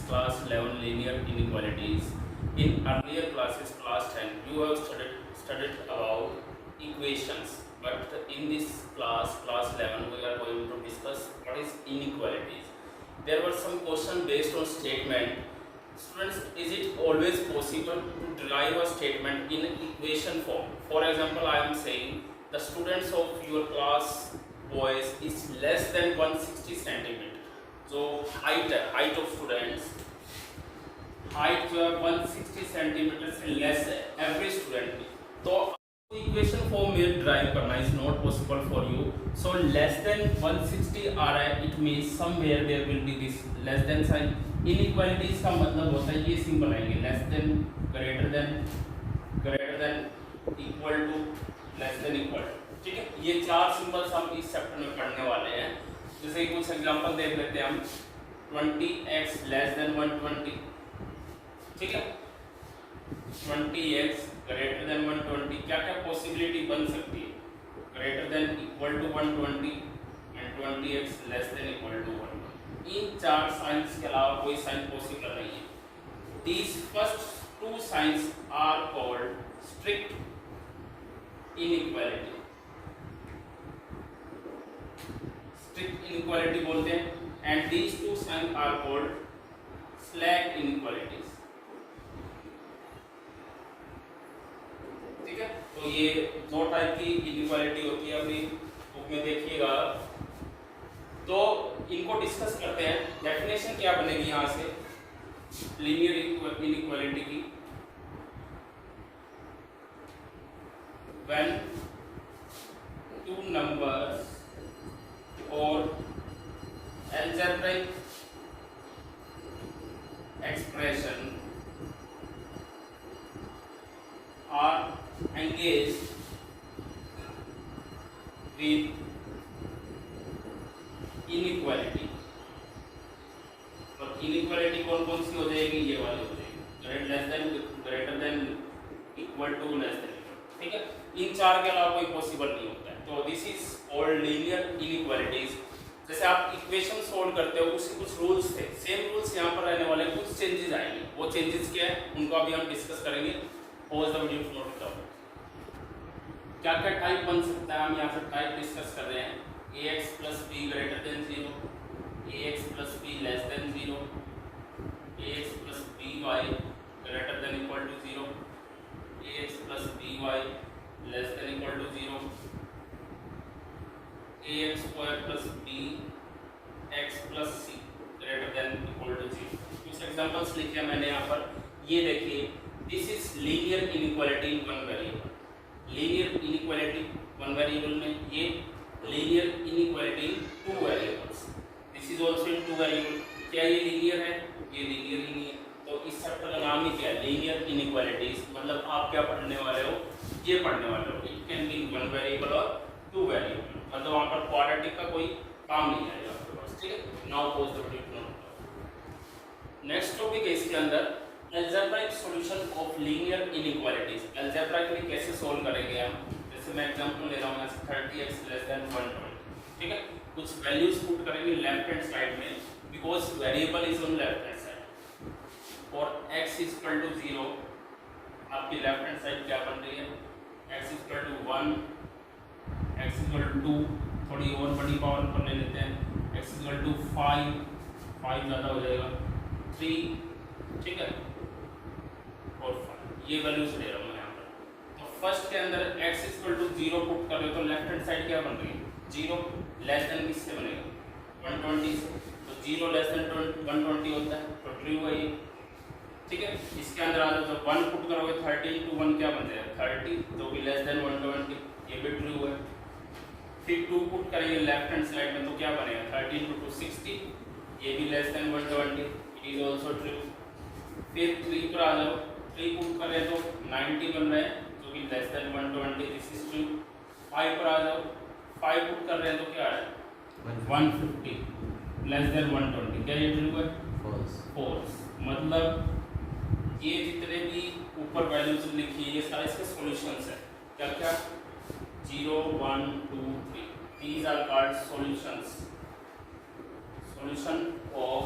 class 11 linear inequalities. In earlier classes, class 10, you have studied about equations, but in this class, class 11, we are going to discuss what is inequalities. There were some questions based on statement. Students, is it always possible to derive a statement in equation form? For example, I am saying the students of your class boys is less than 160 centimeter. So height of students, height जो है 160 centimetre से less है every student की, तो equation form में derive करना is not possible for you. So less than 160 आ रहा है, it means somewhere there will be this less than sign. Inequalities का मतलब होता है ये सिंबल आएंगे, less than, greater than, equal to, less than, equal. ठीक है, ये चार सिंबल्स हम इस चैप्टर में पढ़ने वाले हैं. जैसे कुछ एग्जांपल देख लेते हैं हम. 20x less then 120. ठीक है, 20x ग्रेटर देन 120. क्या क्या पॉसिबिलिटी बन सकती है? Greater than, equal to 120 and 20x less than equal to 120. इन चार साइंस के अलावा कोई साइन पॉसिबल नहीं है. These first two signs are called strict inequality. Strict inequality बोलते हैं. And these two sign are called slack inequalities. ठीक है, तो ये दो टाइप की इनइक्वालिटी होती है. अभी बुक में देखिएगा, तो इनको डिस्कस करते हैं. डेफिनेशन क्या बनेगी यहाँ से लीनियर इनइक्वालिटी की? व्हेन टू नंबर्स और algebraic expression are engaged with inequality. और inequality कौन कौन सी हो जाएगी? ये वाली हो जाएगी, less than, greater than, equal to, less than. ठीक है, इन चार के अलावा कोई पॉसिबल नहीं होता है. तो this is called linear inequalities. जैसे आप इक्वेशन सोल्व करते हो, उसके कुछ रूल्स थे, सेम रूल्स यहाँ पर रहने वाले. कुछ चेंजेस आएंगे. वो चेंजेस क्या है उनको अभी हम डिस्कस करेंगे. Pause the video to note down. क्या क्या टाइप बन सकता है, हम यहाँ पर टाइप डिस्कस कर रहे हैं. ax plus b greater than 0, ax plus b less than 0, ax plus b y greater than equal to 0, ax plus b y less than equal to 0, ax square plus b x plus c greater than equal to 0. कुछ examples लिखे हैं मैंने यहाँ पर. ये देखिए, this is linear inequality in one variable. Linear inequality one variable में, ये linear inequality in two variables. This is also in two variable. क्या ये लीनियर है? ये लीनियर ही नहीं है. तो इस चैप्टर का नाम ही क्या है? Linear inequalities. मतलब आप क्या पढ़ने वाले हो? ये पढ़ने वाले हो. It can be one variable और टू वेरिएबल. मतलब वहाँ पर क्वाड्रेटिक का कोई काम नहीं आएगा आपके पास. ठीक है, now pose the video. Next topic है इसके अंदर algebraic solution of linear inequalities. Algebraic में कैसे सोल्व करेंगे हम? जैसे मैं एग्जांपल ले रहा हूँ 30x लेस देन 120. ठीक है, कुछ वैल्यूज पुट करेंगे लेफ्ट हैंड साइड में, because variable is on left hand side. और x इज इक्वल टू 0, आपकी लेफ्ट हैंड साइड क्या बन रही है? x is equal to 1, x is equal to 2. थोड़ी और बड़ी पावर पर ले लेते हैं. x इज इक्वल टू 5 ज़्यादा हो जाएगा, 3. ठीक है, और 5. ये वैल्यूज ले रहा हूँ मैं यहाँ पर. तो फर्स्ट के अंदर x is equal to 0 put कर रहे हो, तो लेफ्ट हैंड साइड क्या बन रही है? 0. लेस देन किससे बनेगा? 120 से. तो 0 लेस देन 120 होता है, तो ट्रू है ये. ठीक है, इसके अंदर आ जाओ, तो 1 पुट करोगे 30 into 1 क्या बन जाएगा? 30, तो भी लेस देन 120. ये भी ट्रू है. फिर 2 पुट करेंगे लेफ्ट हैंड साइड में, तो क्या बनेगा? 30 into 2 60. ये भी less than 120. It is also true. फिर 3 पर आ जाओ, 3 पुट करें तो 90 बन रहा है, जो कि less than 120. This is true. 5 पर आ जाओ, 5 पुट कर रहे हैं तो क्या आ रहा है? 150 लेस देन 120. क्या ये ट्रू है? फॉल्स. मतलब ये जितने भी ऊपर वैल्यूज लिखी है, ये सारे इसके सॉल्यूशंस हैं. क्या क्या? 0, 1, 2, 3. These are called solutions. Solution of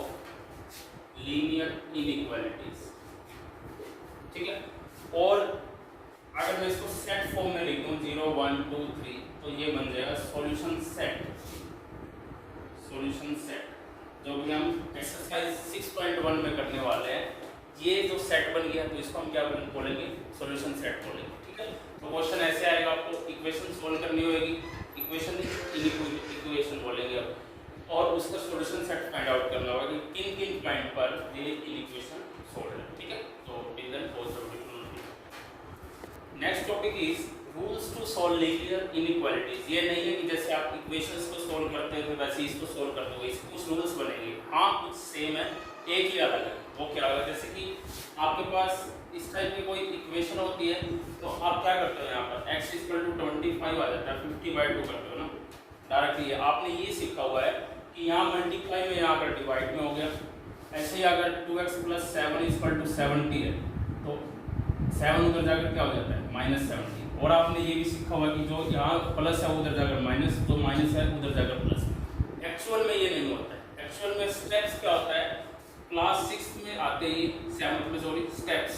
linear inequalities, ठीक है। और अगर मैं इसको सेट फॉर्म में लिख दूं 0 1 2 3 तो ये बन जाएगा सॉल्यूशन सेट। सॉल्यूशन सेट जो भी हम एक्सरसाइज 6.1 में करने वाले हैं, ये जो सेट बन गया तो इसको हम क्या बोलेंगे, सॉल्यूशन सेट बोलेंगे, ठीक है। तो क्वेश्चन ऐसे आएगा, आपको इक्वेशन सोल्व करनी होगी, इक्वेशन इक्वेशन बोलेंगे अब, और उसका सॉल्यूशन सेट फाइंड आउट करना होगा कि किन किन पॉइंट पर ये इक्वेशन सोल्व है, ठीक है। तो reason next topic is rules to solve linear inequalities. ये नहीं है कि जैसे आप इक्वेशंस को सॉल्व करते हो वैसे इसको सॉल्व कर दोगे, इसके कुछ रूल्स बनेंगे, हाँ कुछ सेम है, एक ही अलग है। वो क्या होगा, जैसे कि आपके पास इस टाइप की कोई इक्वेशन होती है तो आप क्या करते हो, यहाँ पर x = 25 आ जाता है, 50/2 करते हो ना डायरेक्टली। आपने ये सीखा हुआ है कि यहाँ मल्टीप्लाई में, यहाँ पर डिवाइड में हो गया। ऐसे ही अगर 2x + 7 = 70 है तो 7 उधर जाकर क्या हो जाता है -70। और आपने ये भी सीखा हुआ कि जो यहाँ प्लस है उधर जाकर माइनस, जो माइनस है उधर जाकर प्लस। एक्चुअल में ये नहीं होता है, एक्चुअल में स्टेप्स क्या होता है, क्लास 6 में आते ही 7th में सॉरी स्टेप्स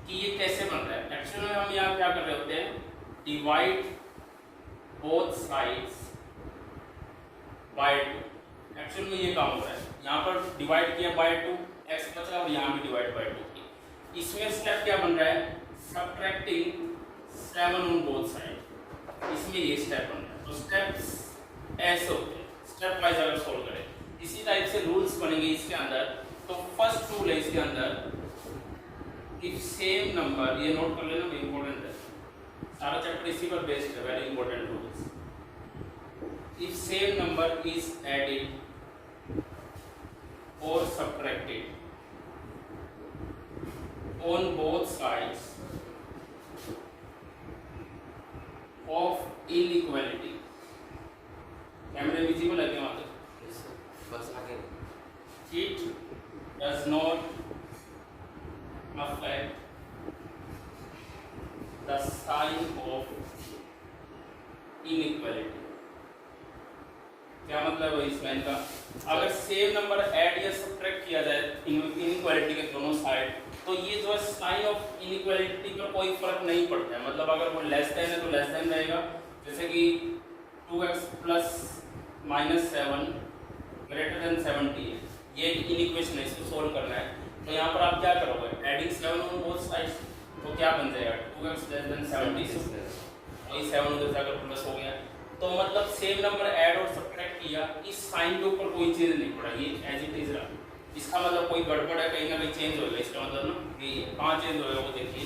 कि ये कैसे बन रहा है। एक्चुअल में हम यहाँ क्या कर रहे होते हैं, divide both sides by 2। Actual में ये काम हो रहा है, यहाँ पर डिवाइड किया बाय 2, x बचा और यहाँ भी डिवाइड बाय 2 की। इसमें स्टेप क्या बन रहा है, सबट्रैक्टिंग 7 ऑन बोथ साइड, इसमें ये स्टेप बन रहा है। तो स्टेप्स ऐसे होते हैं, स्टेप वाइज अगर सोल्व करें इसी टाइप से रूल्स बनेंगे इसके अंदर। तो फर्स्ट रूल है इसके अंदर, इफ सेम नंबर, ये नोट कर लेना, इंपॉर्टेंट है, सारा चैप्टर इसी पर बेस्ड है, very important rules. If same number is added और subtracted on both sides of inequality, कैमरे विजिबल है क्या वहाँ तक? बस आगे। It does not affect the sign of inequality। क्या मतलब है इसमें इनका, अगर सेम नंबर ऐड या सब्ट्रैक्ट किया जाए इनइक्वालिटी के दोनों साइड तो ये जो है साइन ऑफ इनइक्वालिटी पर कोई फर्क नहीं पड़ता है। मतलब अगर वो लेस देन है तो लेस देन रहेगा, जैसे कि 2x + -7 > 70 है, ये इनइक्वेशन है, इसको सोल्व करना है। तो यहाँ पर आप क्या करोगे, एडिंग 7 ऑन बोथ साइड्स, तो क्या बन जाएगा 2x > 70, वही 7 उधर जाकर प्लस हो गया। तो मतलब सेम नंबर ऐड और सब्ट्रैक्ट किया, इस साइन के ऊपर कोई चेंज नहीं पड़ा, ये एज इट इज रहा। इसका मतलब कोई गड़बड़ है, कहीं ना कहीं चेंज होगा, इसका मतलब ना ये कहाँ चेंज होगा वो देखिए।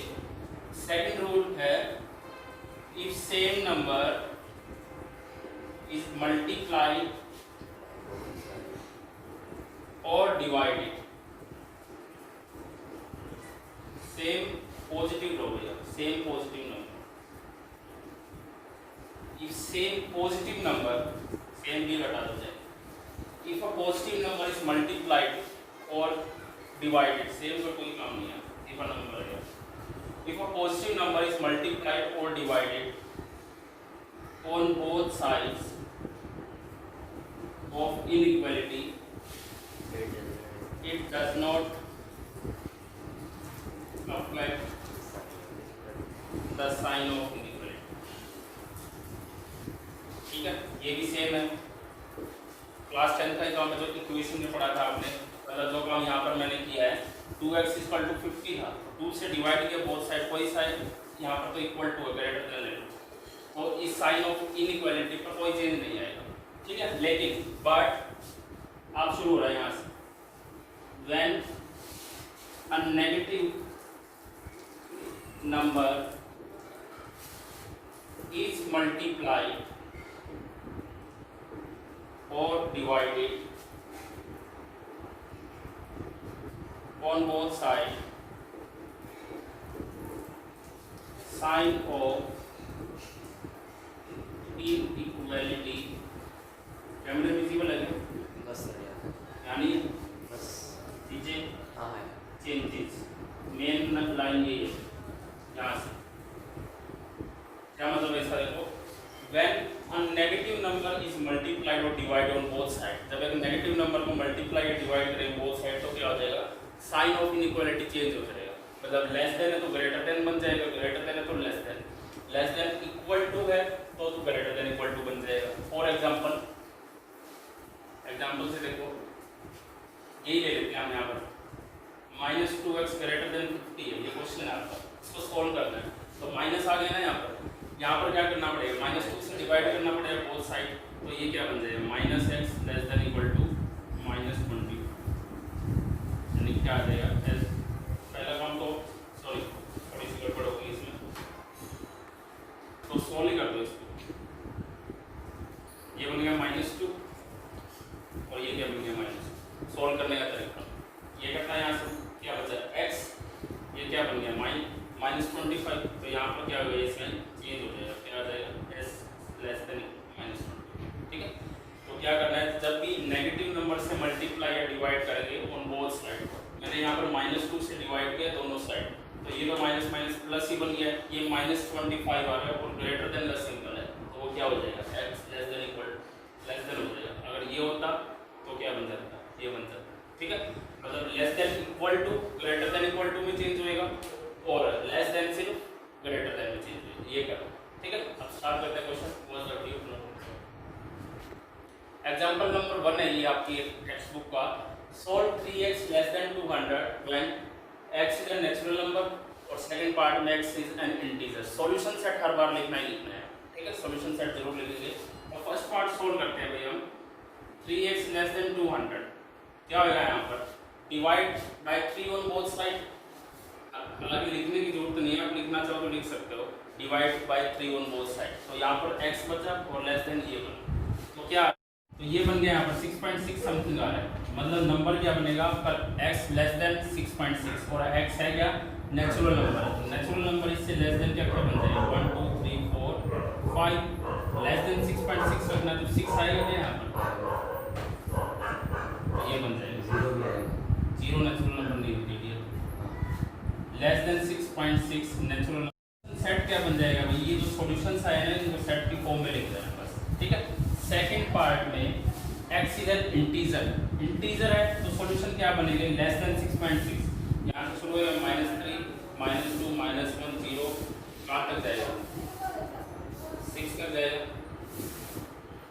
सेकंड रूल है, if same number is multiplied और डिवाइडेड, सेम पॉजिटिव हो गया, same positive number, if same positive number, same भी हटा दो जाए, if a positive number is multiplied और divided, सेम का कोई काम नहीं है, इफ अ नंबर है, if a positive number is multiplied और divided on both sides of inequality, it does not affect the sign of inequality। ठीक है, ये भी सेम है, क्लास 10 का एग्जाम में जो इक्वेशन में पढ़ा था आपने, मतलब जो काम यहाँ पर मैंने किया है, 2x = 50 था, 2 से डिवाइड किया बोथ साइड, कोई साइड यहाँ पर तो इक्वल टू है, ग्रेटर देन लेटर, तो इस साइन ऑफ इनइक्वालिटी पर कोई चेंज नहीं आएगा, ठीक है। लेकिन बट आप शुरू हो रहा है यहाँ से, when a negative number is multiplied or divided on both sides, sign of inequality, कैमरे विजिबल है क्या? बस सर यार, यानी बस चीजें हाँ है, चेंजेस, मेन लाइन ये है यहाँ से, क्या मतलब ऐसा देखो, when negative number is multiplied और डिवाइड ऑन बोथ साइड। जब एक नेगेटिव नंबर को मल्टीप्लाई या डिवाइड करेंगे बोथ साइड तो क्या हो जाएगा, साइन ऑफ इनइक्वालिटी चेंज हो जाएगा। मतलब लेस देन है तो ग्रेटर देन बन जाएगा, ग्रेटर देन है तो लेस देन इक्वल टू है तो ग्रेटर देन इक्वल टू बन जाएगा। फॉर एग्जांपल से देखो, यही ले लेते हैं हम यहाँ पर -2x ग्रेटर देन 50 है, ये क्वेश्चन है आपका, इसको सॉल्व करना है। तो माइनस आ गया ना यहाँ पर क्या करना पड़ेगा, -2 से डिवाइड करना पड़ेगा बोथ साइड, तो ये क्या बन जाएगा -x less than equal to -20, यानी क्या आ जाएगा s। पहला काम तो सॉरी थोड़ी सी गड़बड़ होगी इसमें, तो सॉल्व ही कर दो इसको। ये बन गया -2 और ये क्या बन गया -2। सॉल्व करने का तरीका ये करना है, यहाँ से क्या बचा x, ये क्या बन गया -25, तो यहाँ पर क्या हो गया, इसमें चेंज हो जाएगा, क्या आ जाएगा s लेस देन -20। ठीक है, तो क्या करना है, जब भी नेगेटिव नंबर से मल्टीप्लाई या डिवाइड करेंगे ऑन बोथ साइड, मैंने यहाँ पर -2 से डिवाइड किया दोनों साइड, तो ये तो माइनस माइनस प्लस ही बन गया, ये -25 आ रहा है और ग्रेटर देन का सिंबल है, तो वो क्या हो जाएगा x less than equal less than हो जाएगा। अगर ये होता तो क्या बन जाता, ये बन जाता। ठीक है, मतलब less than equal to greater than equal to में चेंज होएगा और लेस देन सिर्फ ग्रेटर देन में चेंज होएगा, ये करो। ठीक है, अब स्टार्ट करते हैं question. Was the due example number 1 है ये आपकी टेक्स्ट बुक का। Solve 3x less than 200 when x is a natural number और सेकंड पार्ट में x is an integer. Solution set हर बार लिखना ही लिखना है। ठीक है, सॉल्यूशन सेट जरूर लिखेंगे। तो फर्स्ट पार्ट सॉल्व करते हैं भाई हम। 3x लेस देन 200 क्या होगा यहाँ पर, divide by 3 on both side. हालांकि लिखने की जरूरत नहीं है, आप लिखना चाहो तो लिख सकते हो, divide by 3 on both side. तो यहाँ पर x बचा और लेस देन ये बना, तो क्या, तो ये बन गया यहाँ पर 6.6 समथिंग आ रहा है। मतलब नंबर क्या बनेगा आपका x लेस देन 6.6 और x है क्या, नेचुरल नंबर। नेचुरल नंबर इससे लेस देन क्या बन जाएगा 1 2 3 4 5, लेस देन 6.6 रखना तो 6 आएगा ना यहाँ पर, ये बन जाएगा 0 नेचुरल नंबर नहीं होती है। Less then 6.6 natural number. Set क्या बन जाएगा भाई, ये जो सॉल्यूशंस आए हैं इनको सेट की फॉर्म में लिख देना बस। ठीक है, सेकंड पार्ट में x इज एन इंटीजर है तो सॉल्यूशन क्या बनेगा, लेस देन 6.6। यहाँ से शुरू होगा -3 -2 -1 0, कहाँ तक जाएगा 6 तक जाएगा।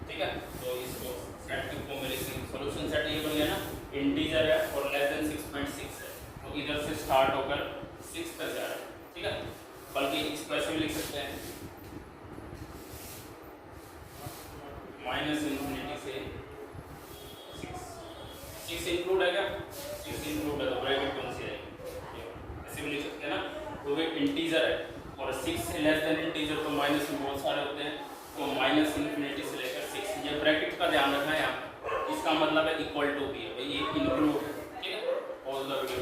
ठीक है, तो इसको सेट की फॉर्म में लिखेंगे। सॉल्यूशन सेट ये बन गया ना, इंटीजर है और लेस देन 6.6 है, तो इधर से स्टार्ट होकर 6 तक जा रहा है। ठीक है, बल्कि इसको ऐसे भी लिख सकते हैं -∞ से 6 इंक्लूड है क्या, 6 इंक्लूड है तो ब्रैकेट कौन सी है, ऐसे भी लिख सकते हैं ना। तो वे इंटीजर है और 6 से लेस देन इंटीजर तो माइनस में बहुत सारे होते हैं, तो -∞ से लेकर 6, ये ब्रैकेट का ध्यान रखना है यहाँ पर। इसका मतलब है इक्वल टू भी है भाई, ये इंक्लूड है। ठीक है, ऑल द वीडियो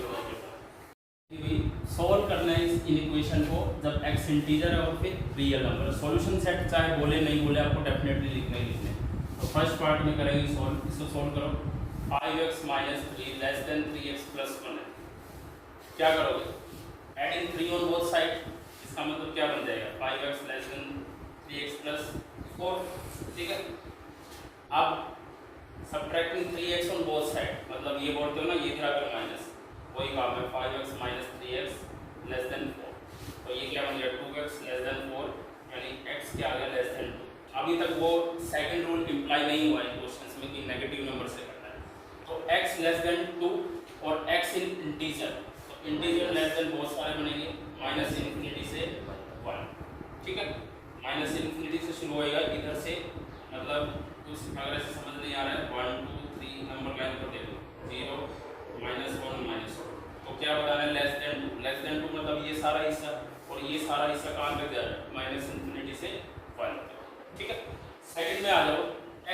सॉल्व करना है इस इक्वेशन को जब x इंटीजर है और फिर रियल नंबर। सॉल्यूशन सेट चाहे बोले नहीं बोले आपको डेफिनेटली लिखना ही लिखना है। तो फर्स्ट पार्ट में करेंगे सॉल्व, इसको सॉल्व करो। 5x - 3 लेस देन 3x + 1 है, क्या करोगे, एडिंग 3 ऑन बोथ साइड, इसका मतलब क्या बन जाएगा 5x लेस देन 3x + 4। ठीक है, अब subtracting 3x on both side, मतलब ये बोलते हो ना ये इधर आकर माइनस, वही काम है 5x - 3x लेस देन 4, तो ये क्या बन गया 2x लेस देन 4, यानी x क्या आ गया लेस देन 2। अभी तक वो सेकंड रूल इम्प्लाई नहीं हुआ है क्वेश्चंस में कि नेगेटिव नंबर से करना है। तो x लेस देन 2 और x इन इंटीजर, तो इंटीजर लेस देन बहुत सारे बनेंगे, -∞ से 1। ठीक है, -∞ से शुरू होएगा इधर से, मतलब कुछ अगर ऐसे समझ नहीं आ रहा है 1 2 3 नंबर लाइन पर दे दो 0 -1 -2, तो क्या बताना है लेस देन 2। लेस देन 2 मतलब ये सारा हिस्सा और ये सारा हिस्सा कहाँ तक जा रहा है -∞ से 1 तक। ठीक है, सेकंड में आ जाओ,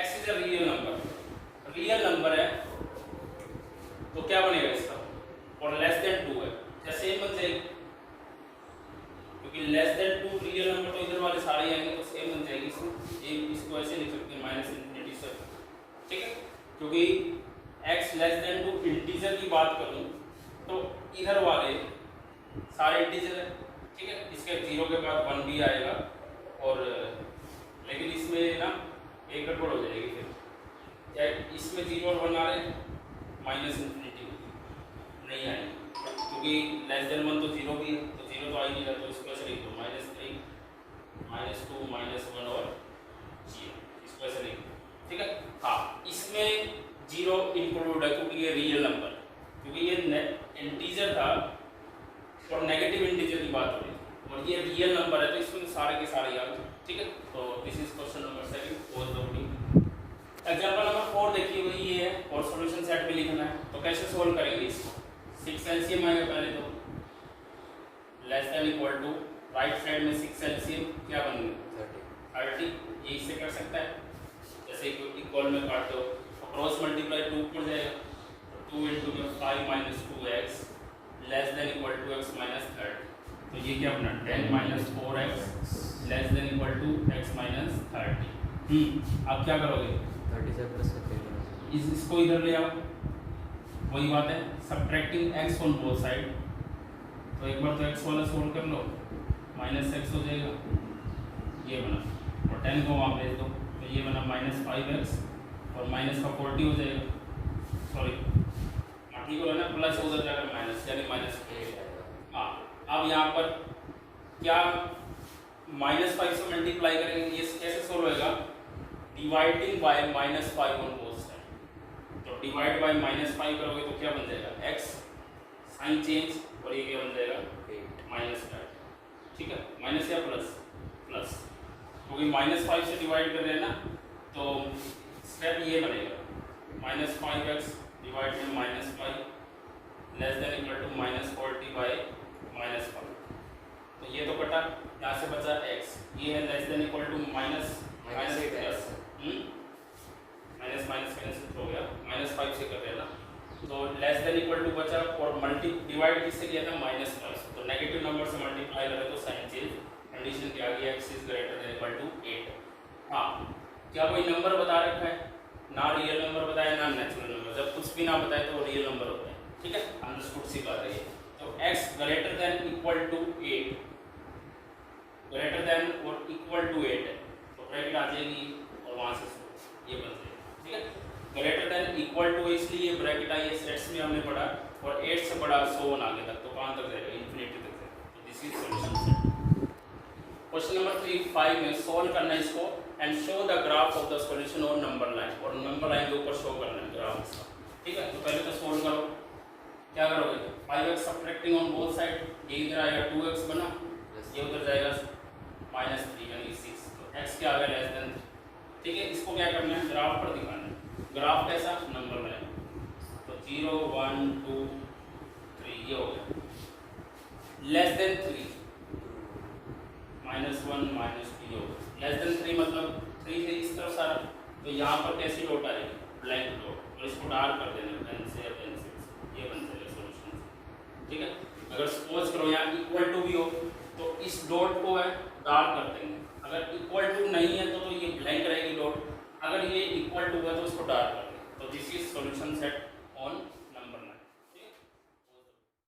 x is a real number, real number है तो क्या बनेगा इसका, और लेस देन 2 है, क्या सेम बन जाएगी, क्योंकि लेस देन 2 रियल नंबर तो इधर वाले सारे आएंगे तो सेम बन जाएगी। इसको ऐसे लिख सकते हैं -∞ से। ठीक है, क्योंकि x लेस देन 2 इंटीजर की बात करूं तो इधर वाले सारे इंटीजर है। ठीक है, इसके 0 के बाद 1 भी आएगा और लेकिन इसमें ना एक गड़बड़ हो जाएगी फिर, क्या इसमें 0 और 1 आ रहे हैं, माइनस इन्फिनिटी नहीं आएगी, क्योंकि लेस देन 1 तो 0 भी है, तो 0 तो आ ही नहीं रहा, तो इसको ऐसे लिख दो -3 -2 -1 और 0, इसको ऐसे लिख दो, ठीक है। हाँ, इसमें 0 इंक्लूड है क्योंकि ये रियल नंबर, क्योंकि ये इंटीजर था और नेगेटिव इंटीजर की बात हो रही है और ये रियल नंबर है, तो इसमें सारे के सारे याद, ठीक है। तो दिस इज क्वेश्चन नंबर 7 और द एग्जांपल नंबर 4 देखिए, वही ये है और सॉल्यूशन सेट में लिखना है, तो कैसे सोल्व करेंगे इसको। 6 एलसीएम आएगा पहले, तो less than equal to right side में 6 एलसीएम क्या बनेगा 30, ये इससे कर सकता है, जैसे इक्वल में काट दो, क्रॉस मल्टीप्लाई 2 पड़ जाएगा, तो 2 इंटू में 5 - 2x less than equal to x - 30, तो ये क्या बना 10 - 4x less than equal to x - 30। अब क्या करोगे, 37 प्लस करते इसको इधर ले आओ, वही बात है subtracting x on both side, तो एक बार तो x वाला सोल्व कर लो, -x हो जाएगा, ये बना, और 10 को वहाँ भेज दो, तो ये बना -5x और माइनस का 40 हो जाएगा, सॉरी ठीक हो ना, प्लस उधर जाकर माइनस, यानी -8। हाँ, अब यहाँ पर क्या -5 से मल्टीप्लाई करेंगे, ये कैसे सोल्व होएगा, dividing by -5 on both side, तो डिवाइड बाय -5 करोगे तो क्या बन जाएगा x, साइन चेंज, और ये क्या बन जाएगा -8, ठीक है, माइनस या प्लस, क्योंकि -5 से डिवाइड कर रहे हैं ना, तो स्टेप ये बनेगा -5x डिवाइड में -5 less than equal to -40 by -5, तो ये तो कटा, यहाँ से बचा x, ये है less than equal to minus plus minus cancel हो गया, -5 से कर रहे हैं ना, तो लेस देन इक्वल टू बचा और मल्टी डिवाइड किससे किया था -5, तो नेगेटिव नंबर से मल्टीप्लाई करें तो साइन चेंज, कंडीशन क्या आ गई x is greater than equal to 8। हाँ, क्या कोई नंबर बता रखा है, ना रियल नंबर बताया ना नेचुरल नंबर, जब कुछ भी ना बताए तो रियल नंबर होता है, ठीक है, अंडरस्टूड सी बात है ये। तो x greater than equal to 8, greater than और इक्वल टू 8 है, तो ब्रैकेट आ जाएगी और वहाँ से ये बन जाएगा, ठीक है, ग्रेटर देन इक्वल टू इसलिए ब्रैकेट आई है, सेट्स में हमने पढ़ा, और 8 से बड़ा 100 आगे तक, तो कहाँ तक जाएगा, इन्फिनिटी तक जाएगा, तो this is solution set. Question number 3 में सोल्व करना है इसको, and show the graph of the solution on number line, और नंबर लाइन के ऊपर शो करना है ग्राफ इसका, ठीक है। तो पहले तो सोल्व करो, क्या करोगे, 5x subtracting on both side, ये इधर आएगा 2x बना, ये उधर जाएगा -3 यानी 6, तो x क्या आ गया लेस देन, ठीक है। इसको क्या करना है, ग्राफ पर दिखाना है, ग्राफ कैसा, नंबर लाइन, तो 0 1 2 3 ये हो गया, लेस देन 3 -1 -2 हो गया, लेस देन 3 मतलब 3 से इस तरफ सारा, तो यहाँ पर कैसी डॉट आएगी, ब्लैंक डॉट, और इसको डार्क कर देना पेन से या पेंसिल से, ये बन जाएगा सॉल्यूशन, ठीक है। अगर सपोज करो यहाँ इक्वल टू भी हो तो इस डॉट को है डार्क कर देंगे, अगर इक्वल टू नहीं है तो ये ब्लैंक रहेगी डॉट, अगर ये इक्वल टू है तो इसको डार्क कर देंगे, तो दिस इज सॉल्यूशन सेट